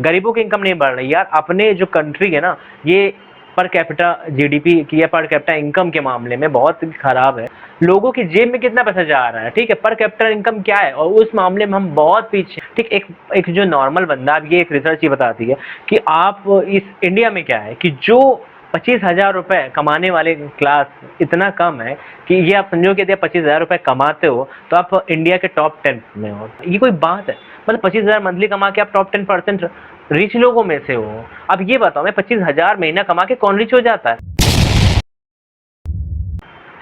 गरीबों की इनकम नहीं बढ़ रही यार। अपने जो कंट्री है ना, ये पर कैपिटा जीडीपी की या पर कैपिटा इनकम के मामले में बहुत खराब है। लोगों की जेब में कितना पैसा जा रहा है, ठीक है, पर कैपिटा इनकम क्या है, और उस मामले में हम बहुत पीछे। ठीक, एक एक जो नॉर्मल बंदा, अब ये एक रिसर्च ही बताती है कि आप इस इंडिया में क्या है कि जो 25,000 रुपए कमाने वाले क्लास इतना कम है कि ये आप समझो कि यदि आप 25,000 रुपए कमाते हो तो आप इंडिया के टॉप 10 में हो। ये कोई बात है? मतलब 25,000 मंथली कमा के आप टॉप 10% रिच लोगों में से हो। अब ये बताओ, मैं 25,000 महीना कमा के कौन रिच हो जाता है?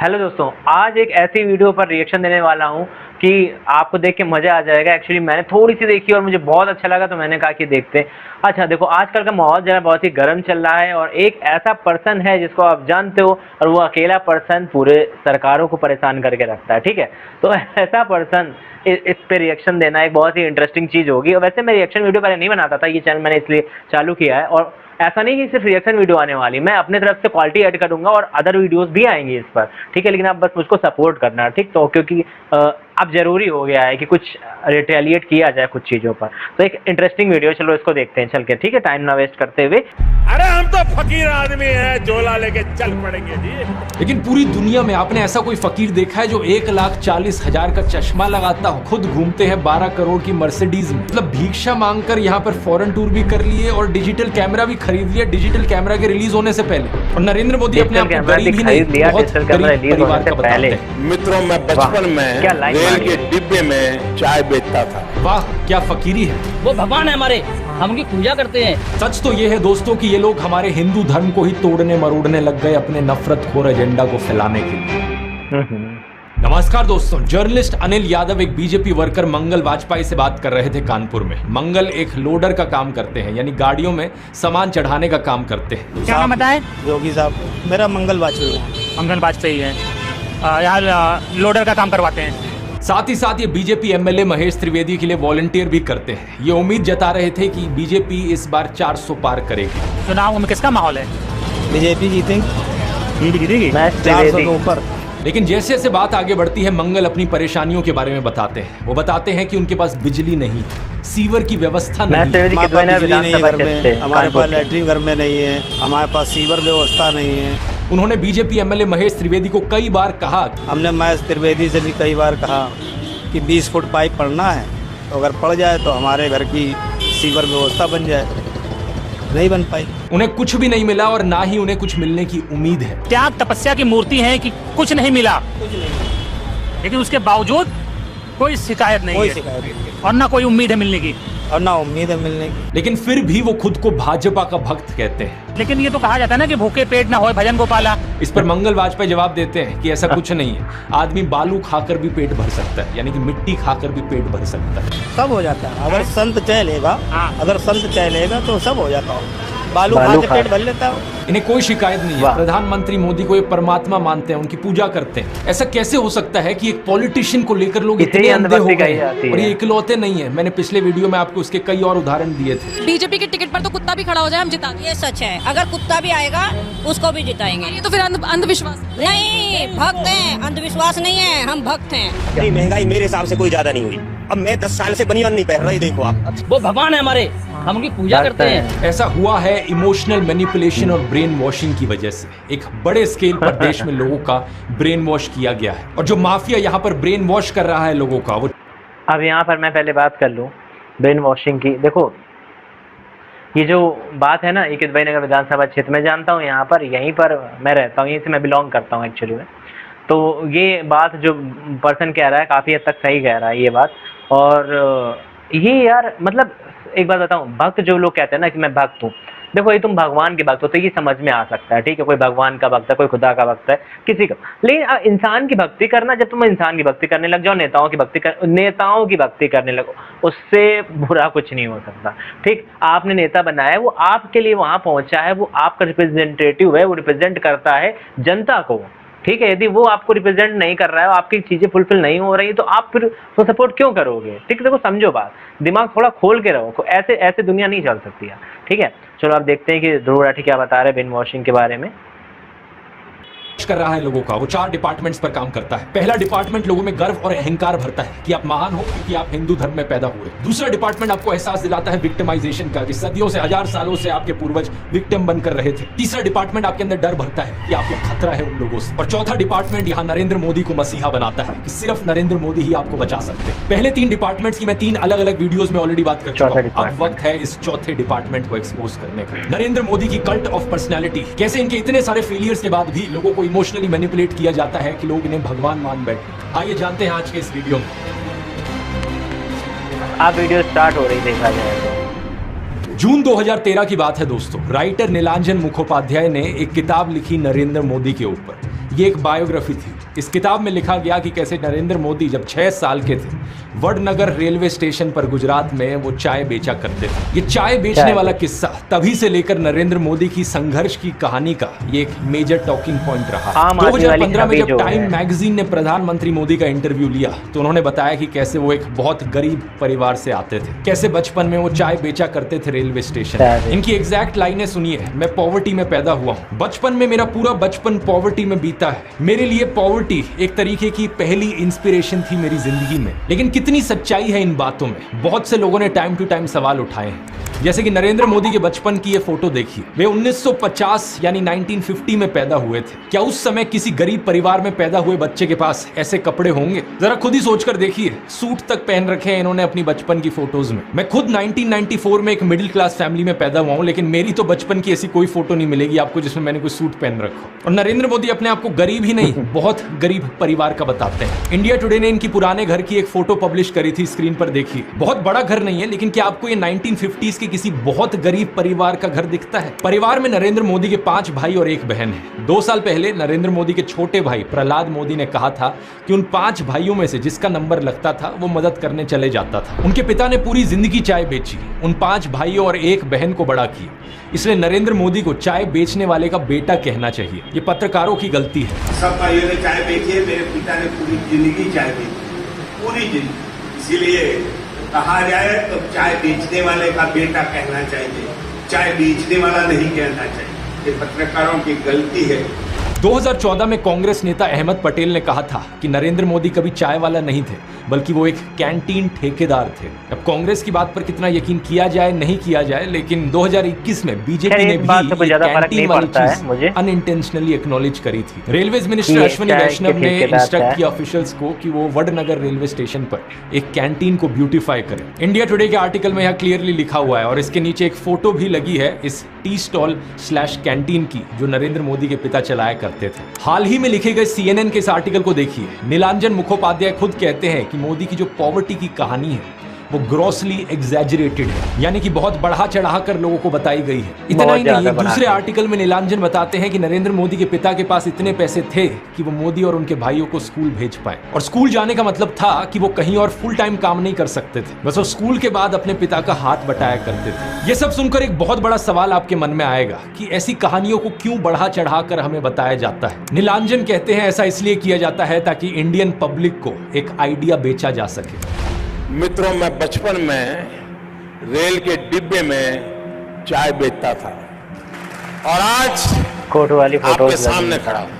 हेलो दोस्तों, आज एक ऐसी वीडियो पर रिएक्शन देने वाला हूं कि आपको देख के मजा आ जाएगा। एक्चुअली मैंने थोड़ी सी देखी और मुझे बहुत अच्छा लगा, तो मैंने कहा कि देखते हैं। अच्छा देखो, आजकल का माहौल जरा बहुत ही गर्म चल रहा है और एक ऐसा पर्सन है जिसको आप जानते हो, और वो अकेला पर्सन पूरे सरकारों को परेशान करके रखता है। ठीक है, तो ऐसा पर्सन इस पे रिएक्शन देना एक बहुत ही इंटरेस्टिंग चीज होगी। और वैसे मैं रिएक्शन वीडियो पहले नहीं बनाता था, ये चैनल मैंने इसलिए चालू किया है। और ऐसा नहीं कि सिर्फ रिएक्शन वीडियो आने वाली, मैं अपने तरफ से क्वालिटी ऐड करूंगा और अदर वीडियोस भी आएंगे इस पर। ठीक है, लेकिन आप बस मुझको सपोर्ट करना, ठीक, तो क्योंकि अब जरूरी हो गया है कि कुछ रिटेलिएट किया जाए कुछ चीजों पर। तो एक इंटरेस्टिंग वीडियो, चलो इसको देखते हैं चल के। ठीक है, टाइम ना वेस्ट करते हुए। अरे हम तो फकीर आदमी हैं, झोला लेके चल पड़ेंगे जी। लेकिन पूरी दुनिया में आपने ऐसा कोई फकीर देखा है जो 1,40,000 का चश्मा लगाता हो, खुद घूमते हैं 12 करोड़ की मर्सिडीज में, मतलब भिक्षा मांगकर यहाँ पर फॉरेन टूर भी कर लिए और डिजिटल कैमरा भी खरीद लिया डिजिटल कैमरा के रिलीज होने से पहले। और नरेंद्र मोदी अपने आप को गरीब ही नहीं, बहुत गरीब परिवार का बताते हैं। मित्रों, मैं बचपन में रेल के डिब्बे में चाय बेचता था। वाह, क्या फकीरी है। वो भगवान है हमारे, हम उनकी पूजा करते हैं। सच तो ये है दोस्तों कि ये लोग हमारे हिंदू धर्म को ही तोड़ने मरोड़ने लग गए अपने नफरतखोर एजेंडा को फैलाने के लिए। नमस्कार दोस्तों, जर्नलिस्ट अनिल यादव एक बीजेपी वर्कर मंगल वाजपेयी से बात कर रहे थे कानपुर में। मंगल एक लोडर का काम करते हैं, यानी गाड़ियों में सामान चढ़ाने का काम करते हैं। क्या नाम बताएं? योगी साहब, मेरा मंगल वाजपेयी मंगल वाजपेयी है, यहाँ लोडर का काम करवाते हैं। साथ ही साथ ये बीजेपी एमएलए महेश त्रिवेदी के लिए वॉलंटियर भी करते हैं। ये उम्मीद जता रहे थे कि बीजेपी इस बार 400 पार करेगी। चुनाव में किसका माहौल है? बीजेपी जीतेंगी, जीतेगी 400 के ऊपर। लेकिन जैसे जैसे बात आगे बढ़ती है, मंगल अपनी परेशानियों के बारे में बताते हैं। वो बताते हैं कि उनके पास बिजली नहीं, सीवर की व्यवस्था नहीं, हमारे पास बिजली नहीं है घर में, हमारे पास लैट्रिन घर में नहीं है, हमारे पास सीवर व्यवस्था नहीं है। उन्होंने बीजेपी एमएलए महेश त्रिवेदी को कई बार कहा, हमने महेश त्रिवेदी से भी कई बार कहा कि 20 फुट पाइप पड़ना है, तो अगर पड़ जाए तो हमारे घर की सीवर व्यवस्था बन जाए। नहीं बन पाई। उन्हें कुछ भी नहीं मिला और ना ही उन्हें कुछ मिलने की उम्मीद है। त्याग तपस्या की मूर्ति है कि कुछ नहीं मिला, लेकिन उसके बावजूद कोई शिकायत नहीं कोई है शिकायत नहीं और ना कोई उम्मीद है मिलने की। और ना उम्मीद है मिलने की। लेकिन फिर भी वो खुद को भाजपा का भक्त कहते हैं। लेकिन ये तो कहा जाता है ना कि भूखे पेट ना होए भजन गोपाला। इस पर मंगल वाजपेयी जवाब देते हैं कि ऐसा कुछ नहीं है। आदमी बालू खाकर भी पेट भर सकता है, यानी कि मिट्टी खाकर भी पेट भर सकता है। सब हो जाता है अगर संत चाह लेगा। हाँ। अगर संत चाह लेगा तो सब हो जाता है। बालू खा के पेट भर लेता है। इन्हें कोई शिकायत नहीं है। प्रधानमंत्री मोदी को ये परमात्मा मानते हैं, उनकी पूजा करते हैं। ऐसा कैसे हो सकता है कि एक पॉलिटिशियन को लेकर लोग इतने अंधे हो गए हैं? और ये इकलौते नहीं है, मैंने पिछले वीडियो में आपको उसके कई और उदाहरण दिए थे। बीजेपी के टिकट पर तो कुत्ता भी खड़ा हो जाए हम जिता देंगे। ये सच है, अगर कुत्ता भी आएगा उसको भी जिताएंगे। ये तो फिर अंधविश्वास नहीं, भक्त हैं, अंधविश्वास नहीं है, हम भक्त हैं। नहीं, महंगाई मेरे हिसाब से कोई ज्यादा नहीं हुई। अब मैं 10 साल से बनियान नहीं पहन रही, देखो आप। वो भगवान है हमारे, हम उनकी पूजा करते हैं। ऐसा हुआ है इमोशनल मैनिपुलेशन और ब्रेन वॉशिंग की वजह से। एक बड़े स्केल पर देश में लोगों का ब्रेन वॉश किया गया है, और जो माफिया यहाँ पर ब्रेन वॉश कर रहा है लोगों का, वो अब यहाँ पर मैं पहले बात कर लूँ ब्रेन वॉशिंग की। देखो, ये जो बात है ना, एक नगर विधानसभा क्षेत्र में जानता हूँ, यहाँ पर यहीं पर मैं रहता हूँ, यहीं से मैं बिलोंग करता हूँ एक्चुअली में। तो ये बात जो पर्सन कह रहा है काफ़ी हद तक सही कह रहा है ये बात। और ये यार मतलब एक बात बताऊँ, भक्त जो लोग कहते हैं ना कि मैं भक्त हूँ, देखो ये तुम भगवान के भक्त हो तो ये समझ में आ सकता है, ठीक है, कोई भगवान का भक्त है, कोई खुदा का भक्त है, किसी का। लेकिन इंसान की भक्ति करना, जब तुम इंसान की भक्ति करने लग जाओ, नेताओं की भक्ति करने लगो, उससे बुरा कुछ नहीं हो सकता। ठीक, आपने नेता बनाया है, वो आपके लिए वहां पहुंचा है, वो आपका रिप्रेजेंटेटिव है, वो रिप्रेजेंट करता है जनता को। ठीक है, यदि वो आपको रिप्रेजेंट नहीं कर रहा है, आपकी चीजें फुलफिल नहीं हो रही, तो आप फिर वो सपोर्ट क्यों करोगे? ठीक, देखो समझो बात, दिमाग थोड़ा खोल के रहो, ऐसे ऐसे दुनिया नहीं चल सकती है। ठीक है, चलो आप देखते हैं कि ध्रुव राठी क्या बता रहे हैं ब्रेन वॉशिंग के बारे में। कर रहा है लोगों का। वो 4 डिपार्टमेंट्स पर काम करता है। पहला डिपार्टमेंट लोगों में गर्व और अहंकार भरता है कि आप महान हो क्योंकि आप हिंदू धर्म में पैदा हुए। दूसरा डिपार्टमेंट आपको एहसास दिलाता है विक्टिमाइजेशन का, कि सदियों से, 1000 सालों से आपके पूर्वज विक्टिम बनकर रहे थे। तीसरा डिपार्टमेंट आपके अंदर डर भरता है कि आपको खतरा है उन लोगों से। और चौथा डिपार्टमेंट यहाँ नरेंद्र मोदी को मसीहा बनाता है कि सिर्फ नरेंद्र मोदी ही आपको बचा सकते हैं। पहले 3 डिपार्टमेंट्स की मैं 3 अलग अलग वीडियोस में ऑलरेडी बात कर चुका हूं। अब वक्त है इस चौथे डिपार्टमेंट को एक्सपोज करने का। नरेंद्र मोदी की कल्ट ऑफ पर्सनैलिटी, कैसे इनके इतने सारे फेलियर्स के बाद भी लोगों को इमोशनली मैनिपुलेट किया जाता है कि लोग इन्हें भगवान मान बैठे। आइए जानते हैं आज के इस वीडियो में। आप वीडियो स्टार्ट हो रही देखा जाए तो जून 2013 की बात है दोस्तों। राइटर नीलांजन मुखोपाध्याय ने एक किताब लिखी नरेंद्र मोदी के ऊपर। ये एक बायोग्राफी थी। इस किताब में लिखा गया कि कैसे नरेंद्र मोदी जब 6 साल के थे, वडनगर रेलवे स्टेशन पर गुजरात में वो चाय बेचा करते थे। ये चाय बेचने वाला किस्सा तभी से लेकर नरेंद्र मोदी की संघर्ष की कहानी का ये एक मेजर टॉकिंग पॉइंट रहा। 2015 में जब टाइम मैगजीन ने प्रधानमंत्री मोदी का इंटरव्यू लिया तो उन्होंने बताया कि कैसे वो एक बहुत गरीब परिवार से आते थे, कैसे बचपन में वो चाय बेचा करते थे रेलवे स्टेशन। इनकी एग्जैक्ट लाइनें सुनिए। मैं पॉवर्टी में पैदा हुआ हूँ, बचपन में मेरा पूरा बचपन पॉवर्टी में बीता है। मेरे लिए पॉवर्टी एक तरीके की पहली इंस्पिरेशन थी मेरी जिंदगी में। लेकिन कितनी सच्चाई है इन बातों में, बहुत से लोगों ने टाइम टू टाइम सवाल उठाए हैं। जैसे कि नरेंद्र मोदी के बचपन की ये फोटो देखिए। वे 1950 यानी 1950 में पैदा हुए थे। क्या उस समय किसी गरीब परिवार में पैदा हुए बच्चे के पास ऐसे कपड़े होंगे? जरा खुद ही सोचकर देखिए। सूट तक पहन रखे हैं इन्होंने अपनी बचपन की फोटोज में। मैं खुद 1994 में एक मिडिल क्लास फैमिली में पैदा हुआ हूं, लेकिन मेरी तो बचपन की ऐसी कोई फोटो नहीं मिलेगी आपको जिसमें मैंने कोई सूट पहन रखा हो। और नरेंद्र मोदी अपने आप को गरीब ही नहीं, बहुत गरीब परिवार का बताते हैं। इंडिया टुडे ने इनकी पुराने घर की एक फोटो पब्लिश करी थी, स्क्रीन पर देखिए। बहुत बड़ा घर नहीं है, लेकिन क्या आपको ये 1950s के किसी बहुत गरीब परिवार का घर दिखता है? परिवार में नरेंद्र मोदी के 5 भाई और 1 बहन है। 2 साल पहले नरेंद्र मोदी के छोटे भाई प्रहलाद मोदी ने कहा था कि उन 5 भाइयों में से जिसका नंबर लगता था वो मदद करने चले जाता था। उनके पिता ने पूरी जिंदगी चाय बेची, उन 5 भाइयों और 1 बहन को बड़ा किया। इसलिए नरेंद्र मोदी को चाय बेचने वाले का बेटा कहना चाहिए। ये पत्रकारों की गलती है। सब भाइयों ने चाय बेची है, मेरे पिता ने पूरी जिंदगी चाय बेची, पूरी जिंदगी। इसीलिए कहा जाए तो चाय बेचने वाले का बेटा कहना चाहिए, चाय बेचने वाला नहीं कहना चाहिए। ये पत्रकारों की गलती है। 2014 में कांग्रेस नेता अहमद पटेल ने कहा था कि नरेंद्र मोदी कभी चाय वाला नहीं थे, बल्कि वो एक कैंटीन ठेकेदार थे। अब कांग्रेस की बात पर कितना यकीन किया जाए नहीं किया जाए, लेकिन 2021 में बीजेपी ने भी कैंटीन वाली चीज अनइंटेंशनली एक्नॉलेज करी थी। रेलवेज मिनिस्टर अश्विनी वैष्णव ने इंस्ट्रक्ट किया ऑफिशियल्स को कि वो वडनगर रेलवे स्टेशन पर एक कैंटीन को ब्यूटीफाई करें। इंडिया टुडे के आर्टिकल में यह क्लियरली लिखा हुआ है और इसके नीचे एक फोटो भी लगी है इस टी स्टॉल / कैंटीन की जो नरेंद्र मोदी के पिता चलाया करते थे। हाल ही में लिखे गए CNN के इस आर्टिकल को देखिए। नीलांजन मुखोपाध्याय खुद कहते हैं कि मोदी की जो पॉवर्टी की कहानी है वो ग्रॉसली एग्जैजरेटेड है, यानी कि बहुत बढ़ा चढ़ा कर लोगों को बताई गई है। इतना ही नहीं, दूसरे आर्टिकल में नीलांजन बताते हैं कि नरेंद्र मोदी के पिता के पास इतने पैसे थे कि वो मोदी और उनके भाइयों को स्कूल भेज पाए। और स्कूल जाने का मतलब था कि वो कहीं और फुल टाइम काम नहीं कर सकते थे, बस वो स्कूल के बाद अपने पिता का हाथ बटाया करते थे। ये सब सुनकर एक बहुत बड़ा सवाल आपके मन में आएगा कि ऐसी कहानियों को क्यों बढ़ा चढ़ा कर हमें बताया जाता है। नीलांजन कहते हैं ऐसा इसलिए किया जाता है ताकि इंडियन पब्लिक को एक आइडिया बेचा जा सके। मित्रों, मैं बचपन में रेल के डिब्बे में चाय बेचता था और आज कोट वाली फोटो आपके सामने खड़ा हूं।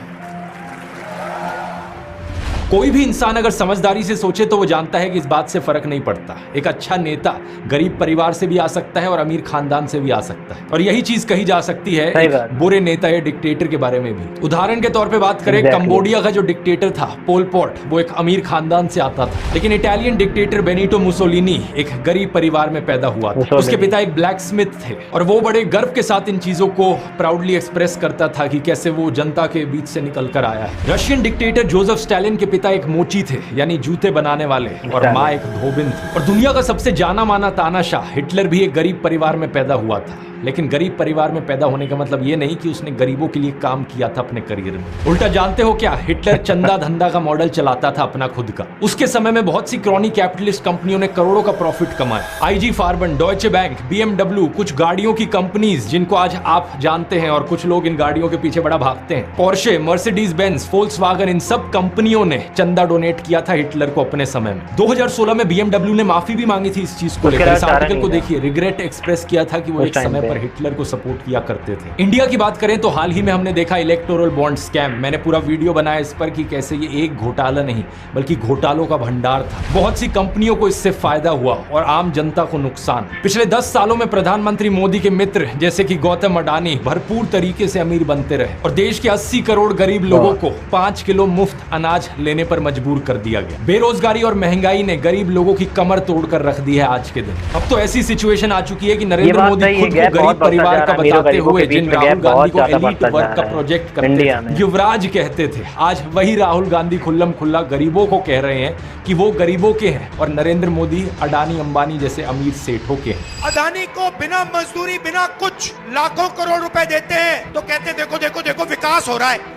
कोई भी इंसान अगर समझदारी से सोचे तो वो जानता है कि इस बात से फर्क नहीं पड़ता। एक अच्छा नेता गरीब परिवार से भी आ सकता है और अमीर खानदान से भी आ सकता है, और यही चीज कही जा सकती है एक बुरे नेता या डिक्टेटर के बारे में भी। उदाहरण के तौर पे बात करें, कंबोडिया का जो डिक्टेटर था पोल पॉट, वो एक अमीर खानदान से आता था, लेकिन इटालियन डिक्टेटर बेनिटो मुसोलिनी एक गरीब परिवार में पैदा हुआ था। उसके पिता एक ब्लैक स्मिथ थे और वो बड़े गर्व के साथ इन चीजों को प्राउडली एक्सप्रेस करता था कि कैसे वो जनता के बीच से निकल कर आया है। रशियन डिक्टेटर जोसेफ स्टालिन के पिता एक मोची थे, यानी जूते बनाने वाले, और माँ एक धोबिन थी। और दुनिया का सबसे जाना माना तानाशाह हिटलर भी एक गरीब परिवार में पैदा हुआ था। लेकिन गरीब परिवार में पैदा होने का मतलब ये नहीं कि उसने गरीबों के लिए काम किया था अपने करियर में। उल्टा जानते हो क्या, हिटलर चंदा धंधा का मॉडल चलाता था अपना खुद का। उसके समय में बहुत सी क्रॉनी कैपिटलिस्ट कंपनियों ने करोड़ों का प्रॉफिट कमाया। IG फार्बन, डॉयचे बैंक, BMW, कुछ गाड़ियों की कंपनीज जिनको आज आप जानते हैं और कुछ लोग इन गाड़ियों के पीछे बड़ा भागते हैं, पोर्शे, मर्सिडीज बेंज, फोल्क्सवैगन, इन सब कंपनियों ने चंदा डोनेट किया था हिटलर को अपने समय में। 2016 में BMW ने माफी भी मांगी थी इस चीज को लेकर। इस आर्टिकल को देखिए, रिग्रेट एक्सप्रेस किया था कि वो एक समय पर हिटलर को सपोर्ट किया करते थे। इंडिया की बात करें तो हाल ही में हमने देखा इलेक्टोरल बॉन्ड स्कैम। मैंने पूरा वीडियो बनाया इस पर कि कैसे ये एक घोटाला नहीं बल्कि घोटालों का भंडार था। बहुत सी कंपनियों को इससे फायदा हुआ और आम जनता को नुकसान। पिछले 10 सालों में प्रधानमंत्री मोदी के मित्र जैसे कि गौतम अडानी भरपूर तरीके से अमीर बनते रहे और देश के 80 करोड़ गरीब लोगों को 5 किलो मुफ्त अनाज लेने पर मजबूर कर दिया गया। बेरोजगारी और महंगाई ने गरीब लोगों की कमर तोड़कर रख दी है आज के दिन। अब तो ऐसी सिचुएशन आ चुकी है कि नरेंद्र मोदी खुद को गरीब परिवार का बताते हुए जिन राहुल गांधी को एलीट वर्क का प्रोजेक्ट करते थे, युवराज कहते थे, आज वही राहुल गांधी खुल्लम खुल्ला गरीबों को कह रहे हैं कि वो गरीबों के हैं और नरेंद्र मोदी अडानी अंबानी जैसे अमीर सेठों के हैं। अडानी को बिना मजदूरी बिना कुछ लाखों करोड़ रुपए देते हैं तो कहते देखो देखो देखो विकास हो रहा है।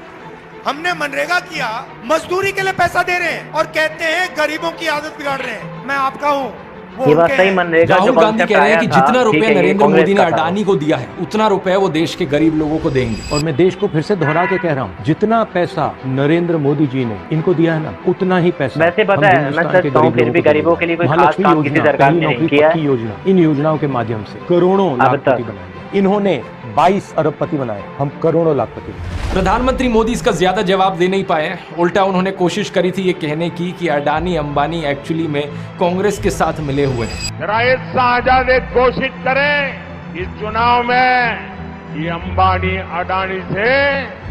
हमने मनरेगा किया, मजदूरी के लिए पैसा दे रहे हैं और कहते हैं गरीबों की आदत बिगाड़ रहे हैं। मैं आपका हूँ। राहुल गांधी कह रहे हैं कि जितना रुपया नरेंद्र मोदी ने अडानी को दिया है उतना रुपया वो देश के गरीब लोगों को देंगे। और मैं देश को फिर से दोहरा के कह रहा हूँ, जितना पैसा नरेंद्र मोदी जी ने इनको दिया है ना, उतना ही पैसा वैसे पता है मैं सच कहूं फिर भी गरीबों के लिए कोई खास काम किसी सरकार ने नहीं किया है। योजना, इन योजनाओं के माध्यम से करोड़ों लाखपति बनाए। इन्होंने 22 अरबपति बनाए, हम करोड़ों लाखपति। प्रधानमंत्री मोदी इसका ज्यादा जवाब दे नहीं पाए। उल्टा उन्होंने कोशिश करी थी ये कहने की कि अडानी अंबानी एक्चुअली में कांग्रेस के साथ मिले हुए हैं। जरा ये शाहजादे घोषित करें इस चुनाव में ये अंबानी अडानी से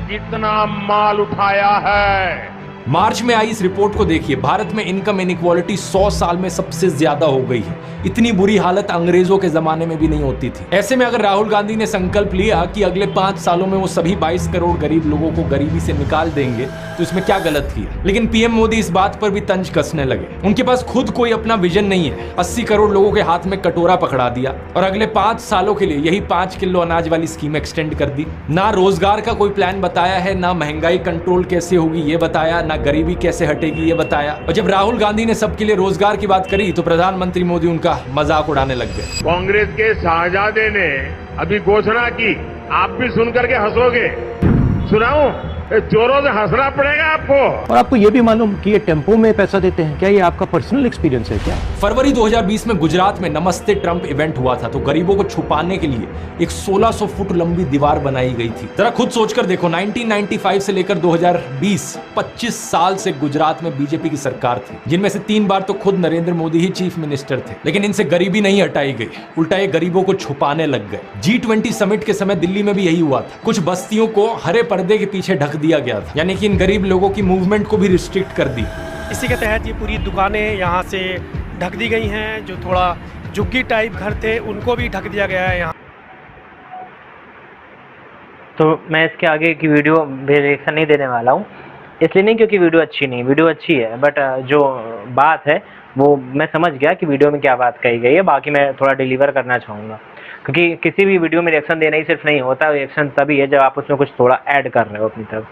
कितना माल उठाया है। मार्च में आई इस रिपोर्ट को देखिए। भारत में इनकम इनइक्वालिटी 100 साल में सबसे ज्यादा हो गई है। इतनी बुरी हालत अंग्रेजों के जमाने में भी नहीं होती थी। ऐसे में अगर राहुल गांधी ने संकल्प लिया कि अगले 5 सालों में वो सभी 22 करोड़ गरीब लोगों को गरीबी से निकाल देंगे तो इसमें क्या गलत किया। लेकिन पीएम मोदी इस बात पर भी तंज कसने लगे। उनके पास खुद कोई अपना विजन नहीं है। 80 करोड़ लोगों के हाथ में कटोरा पकड़ा दिया और अगले 5 सालों के लिए यही 5 किलो अनाज वाली स्कीम एक्सटेंड कर दी। ना रोजगार का कोई प्लान बताया है, ना महंगाई कंट्रोल कैसे होगी ये बताया, ना गरीबी कैसे हटेगी ये बताया। और जब राहुल गांधी ने सबके लिए रोजगार की बात करी तो प्रधानमंत्री मोदी उनका मजाक उड़ाने लग गए। कांग्रेस के शाहजादे ने अभी घोषणा की, आप भी सुनकर के हंसोगे। सुनाऊं? चोरों से हंसना पड़ेगा आपको। और आपको ये भी मालूम कि ये टेम्पो में पैसा देते हैं, क्या ये आपका पर्सनल एक्सपीरियंस है क्या? फरवरी 2020 में गुजरात में नमस्ते ट्रंप इवेंट हुआ था तो गरीबों को छुपाने के लिए एक 1600 फुट लंबी दीवार बनाई गई थी। जरा खुद सोचकर देखो, 1995 से लेकर 2020 25 साल से गुजरात में बीजेपी की सरकार थी, जिनमें से 3 बार तो खुद नरेंद्र मोदी ही चीफ मिनिस्टर थे। लेकिन इनसे गरीबी नहीं हटाई गई, उल्टा ये गरीबों को छुपाने लग गए। G20 समिट के समय दिल्ली में भी यही हुआ था। कुछ बस्तियों को हरे पर्दे के पीछे ढक दिया गया था, यानी कि इन गरीब लोगों की मूवमेंट को भी रिस्ट्रिक्ट कर दी। इसी के तहत ये पूरी दुकानें यहाँ से ढक दी गई हैं। जो थोड़ा झुग्गी टाइप घर थे उनको भी ढक दिया गया है यहाँ। तो मैं इसके आगे की वीडियो रिएक्शन नहीं देने वाला हूँ, इसलिए नहीं क्योंकि वीडियो अच्छी नहीं, वीडियो अच्छी है बट जो बात है वो मैं समझ गया कि वीडियो में क्या बात कही गई है। बाकी मैं थोड़ा डिलीवर करना चाहूँगा क्योंकि किसी भी वीडियो में रिएक्शन देना ही सिर्फ नहीं होता, रिएक्शन तभी है जब आप उसमें कुछ थोड़ा ऐड कर रहे हो अपनी तरफ।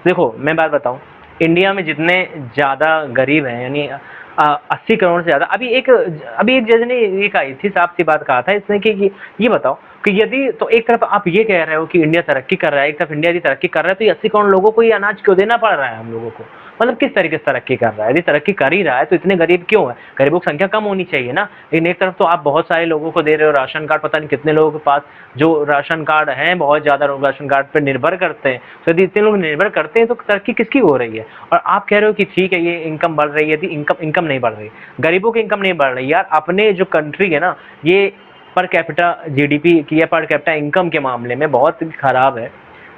देखो मैं बात बताऊं, इंडिया में जितने ज़्यादा गरीब हैं यानी 80 करोड़ से ज़्यादा, अभी एक जज ने एक आई थी साफ सी बात कहा था इसने कि ये बताओ कि यदि तो एक तरफ आप ये कह रहे हो कि इंडिया तरक्की कर रहा है, एक तरफ इंडिया यदि तरक्की कर रहा है तो ये 80 करोड़ लोगों को ये अनाज क्यों देना पड़ रहा है हम लोगों को? मतलब किस तरीके से तरक्की कर रहा है? यदि तरक्की कर ही रहा है तो इतने गरीब क्यों है? गरीबों की संख्या कम होनी चाहिए ना। लेकिन एक तरफ तो आप बहुत सारे लोगों को दे रहे हो राशन कार्ड, पता नहीं कितने लोगों के पास जो राशन कार्ड हैं, बहुत ज़्यादा लोग राशन कार्ड पर निर्भर करते हैं। तो यदि इतने लोग निर्भर करते हैं तो तरक्की किसकी हो रही है? और आप कह रहे हो कि ठीक है ये इनकम बढ़ रही है, यदि इनकम नहीं बढ़ रही, गरीबों की इनकम नहीं बढ़ रही। यार अपने जो कंट्री है ना ये पर कैपिटा जीडीपी की या पर कैपिटा इनकम के मामले में बहुत खराब है।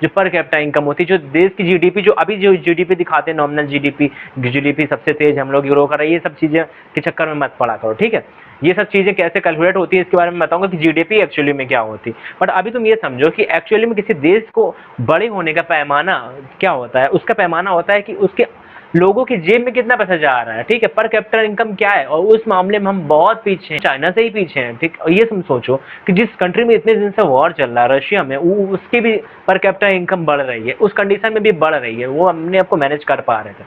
जो पर कैपिटा इनकम होती है, जो देश की जीडीपी, जो अभी जो जीडीपी दिखाते हैं नॉमिनल जीडीपी सबसे तेज हम लोग ग्रो कर रहे हैं, ये सब चीज़ें के चक्कर में मत पड़ा करो, ठीक है। ये सब चीज़ें कैसे कैलकुलेट होती है इसके बारे में बताऊंगा कि जीडीपी एक्चुअली में क्या होती है। बट अभी तुम ये समझो कि एक्चुअली में किसी देश को बड़े होने का पैमाना क्या होता है, उसका पैमाना होता है कि उसके लोगों की जेब में कितना पैसा जा रहा है, ठीक है। पर कैपिटा इनकम क्या है, और उस मामले में हम बहुत पीछे हैं, चाइना से ही पीछे हैं, ठीक। और ये तुम सोचो कि जिस कंट्री में इतने दिन से वॉर चल रहा है, रशिया में, उसकी भी पर कैपिटा इनकम बढ़ रही है, उस कंडीशन में भी बढ़ रही है, वो हमने आपको मैनेज कर पा रहे थे।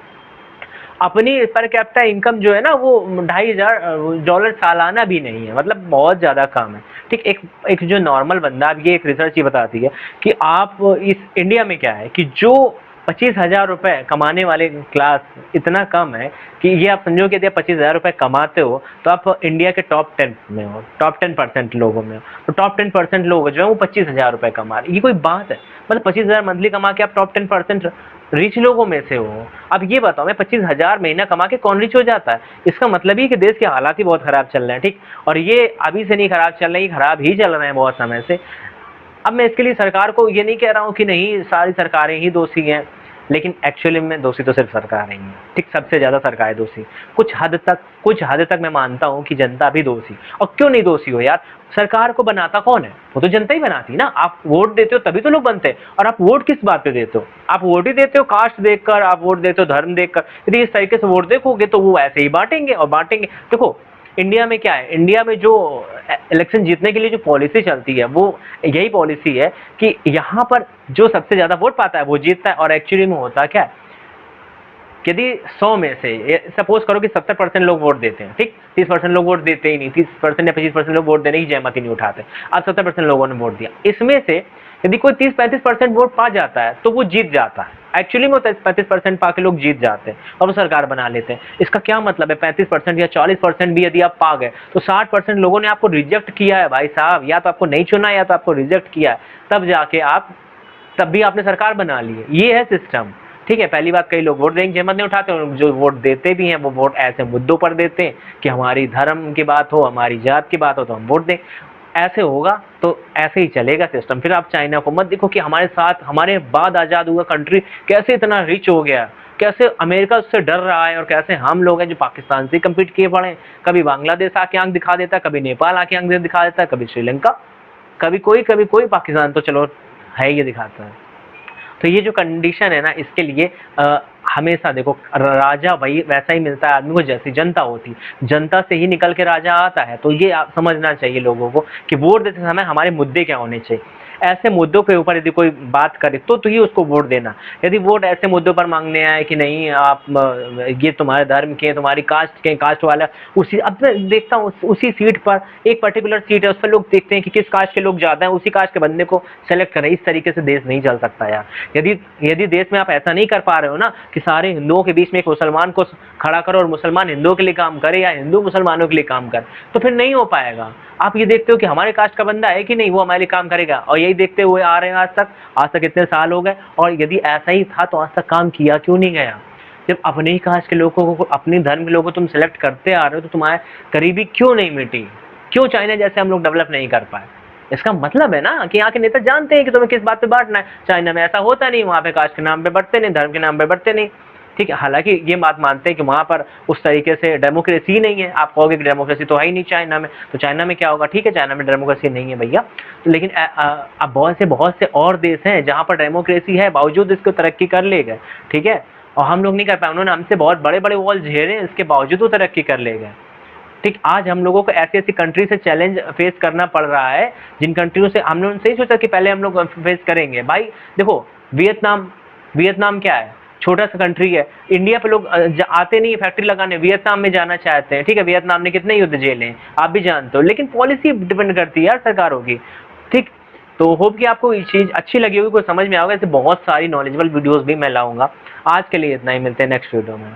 अपनी पर कैपिटा इनकम जो है ना वो $2,500 सालाना भी नहीं है, मतलब बहुत ज़्यादा कम है, ठीक। एक जो नॉर्मल बंदा, अब ये एक रिसर्च ये बताती है कि आप इस इंडिया में क्या है कि जो 25,000 रुपये कमाने वाले क्लास इतना कम है कि ये आप समझो कि यदि आप 25,000 रुपये कमाते हो तो आप इंडिया के टॉप 10 में हो, टॉप 10% लोगों में हो। तो टॉप 10% लोग जो है वो 25,000 रुपये कमा रहे, ये कोई बात है? मतलब 25,000 मंथली कमा के आप टॉप 10% रिच लोगों में से हो। अब ये बताओ, मैं 25,000 महीना कमा के कौन रिच हो जाता है? इसका मतलब ही कि देश के हालात ही बहुत खराब चल रहे हैं, ठीक। और ये अभी से नहीं खराब चल रहे हैं, खराब ही चल रहे हैं बहुत समय से। अब मैं इसके लिए सरकार को ये नहीं कह रहा हूँ कि नहीं सारी सरकारें ही दोषी हैं, लेकिन एक्चुअली में दोषी तो सिर्फ सरकार ही है, ठीक। सबसे ज्यादा सरकार दोषी। कुछ हद तक मैं मानता हूँ कि जनता भी दोषी। और क्यों नहीं दोषी हो यार? सरकार को बनाता कौन है? वो तो जनता ही बनाती ना। आप वोट देते हो तभी तो लोग बनते हैं। और आप वोट किस बात पे देते हो? आप वोट ही देते हो कास्ट देखकर, आप वोट देते हो धर्म देखकर। यदि इस तरीके से वोट देखोगे तो वो ऐसे ही बांटेंगे और बांटेंगे। देखो इंडिया में क्या है, इंडिया में जो इलेक्शन जीतने के लिए जो पॉलिसी चलती है वो यही पॉलिसी है कि यहाँ पर जो सबसे ज्यादा वोट पाता है वो जीतता है। और एक्चुअली में होता क्या है, यदि 100 में से सपोज करो कि 70% लोग वोट देते हैं, ठीक। 30% लोग वोट देते ही नहीं, 30% या 25% लोग वोट देने की जहमत ही नहीं उठाते। अब 70% लोगों ने वोट दिया, इसमें से यदि कोई 30-35% वोट पा जाता है तो वो जीत जाता है। एक्चुअली में 35% पाके लोग जीत जाते हैं और वो सरकार बना लेते हैं। इसका क्या मतलब है? 35% या 40% भी यदि आप पा गए तो 60% लोगों ने आपको रिजेक्ट किया है भाई साहब, या तो आपको नहीं चुना या तो आपको रिजेक्ट किया है, तब जाके तब भी आपने सरकार बना ली है। ये है सिस्टम, ठीक है। पहली बात, कई लोग वोट देने की जहमत नहीं उठाते, और जो वोट देते भी हैं वो वोट ऐसे मुद्दों पर देते हैं कि हमारी धर्म की बात हो, हमारी जात की बात हो तो हम वोट दें। ऐसे होगा तो ऐसे ही चलेगा सिस्टम। फिर आप चाइना को मत देखो कि हमारे साथ, हमारे बाद आज़ाद हुआ कंट्री कैसे इतना रिच हो गया, कैसे अमेरिका उससे डर रहा है, और कैसे हम लोग हैं जो पाकिस्तान से कम्पीट किए पड़े हैं। कभी बांग्लादेश आके आंख दिखा देता है, कभी नेपाल आके आंख दिखा देता है, कभी श्रीलंका, कभी कोई, पाकिस्तान तो चलो है ये दिखाता है। तो ये जो कंडीशन है ना, इसके लिए हमेशा देखो राजा वही वैसा ही मिलता है आदमी को जैसी जनता होती, जनता से ही निकल के राजा आता है। तो ये आप समझना चाहिए लोगों को कि वोट देते समय हमारे मुद्दे क्या होने चाहिए। ऐसे मुद्दों के ऊपर यदि कोई बात करे तो ही उसको वोट देना। यदि वोट ऐसे मुद्दों पर मांगने आए कि नहीं आप ये तुम्हारे धर्म के, तुम्हारी कास्ट के, कास्ट वाला उसी, अब मैं देखता हूँ उसी सीट पर, एक पर्टिकुलर सीट है उस पर लोग देखते हैं कि किस कास्ट के लोग ज्यादा हैं, उसी कास्ट के बंदे को सेलेक्ट करें। इस तरीके से देश नहीं चल सकता यार। यदि देश में आप ऐसा नहीं कर पा रहे हो ना कि सारे हिंदुओं के बीच में एक मुसलमान को खड़ा करो और मुसलमान हिंदुओं के लिए काम करे या हिंदू मुसलमानों के लिए काम करे, तो फिर नहीं हो पाएगा। आप ये देखते हो कि हमारे कास्ट का बंदा है कि नहीं, वो हमारे लिए काम करेगा, और यही देखते हुए आ रहे हैं आज तक इतने साल हो गए। और यदि ऐसा ही था तो आज तक काम किया क्यों नहीं गया? जब अपने ही कास्ट के लोगों को, अपने धर्म के लोगों को तुम सेलेक्ट करते आ रहे हो तो तुम्हारे गरीबी क्यों नहीं मिटी? क्यों चाइना जैसे हम लोग डेवलप नहीं कर पाए? इसका मतलब है ना कि यहाँ के नेता जानते हैं कि तुम्हें किस बात पे बांटना है। चाइना में ऐसा होता नहीं, वहाँ पे कास्ट के नाम पे बढ़ते नहीं, धर्म के नाम पे बढ़ते नहीं, ठीक है। हालांकि ये बात मानते हैं कि वहाँ पर उस तरीके से डेमोक्रेसी नहीं है। आप कहोगे कि डेमोक्रेसी तो है ही नहीं चाइना में, तो चाइना में क्या होगा? ठीक है, चाइना में डेमोक्रेसी नहीं है भैया, लेकिन अब बहुत से और देश हैं जहाँ पर डेमोक्रेसी है, बावजूद इसको तरक्की कर ले गए, ठीक है। और हम लोग नहीं कर पाए, उन्होंने हमसे बहुत बड़े बड़े वॉल झेले, इसके बावजूद वो तरक्की कर ले गए, ठीक। आज हम लोगों को ऐसी ऐसी कंट्री से चैलेंज फेस करना पड़ रहा है जिन कंट्रियों से हमने उनसे ही सोचा कि पहले हम लोग फेस करेंगे। भाई देखो वियतनाम क्या है? छोटा सा कंट्री है। इंडिया पे लोग आते नहीं फैक्ट्री लगाने, वियतनाम में जाना चाहते हैं, ठीक है। वियतनाम ने कितने युद्ध झेले हैं आप भी जानते हो, लेकिन पॉलिसी डिपेंड करती है यार सरकारों की, ठीक। तो होप कि आपको ये चीज़ अच्छी लगी होगी, कोई समझ में आओगे। ऐसे बहुत सारी नॉलेजेबल वीडियोस भी मैं लाऊंगा। आज के लिए इतना ही, मिलते हैं नेक्स्ट वीडियो में।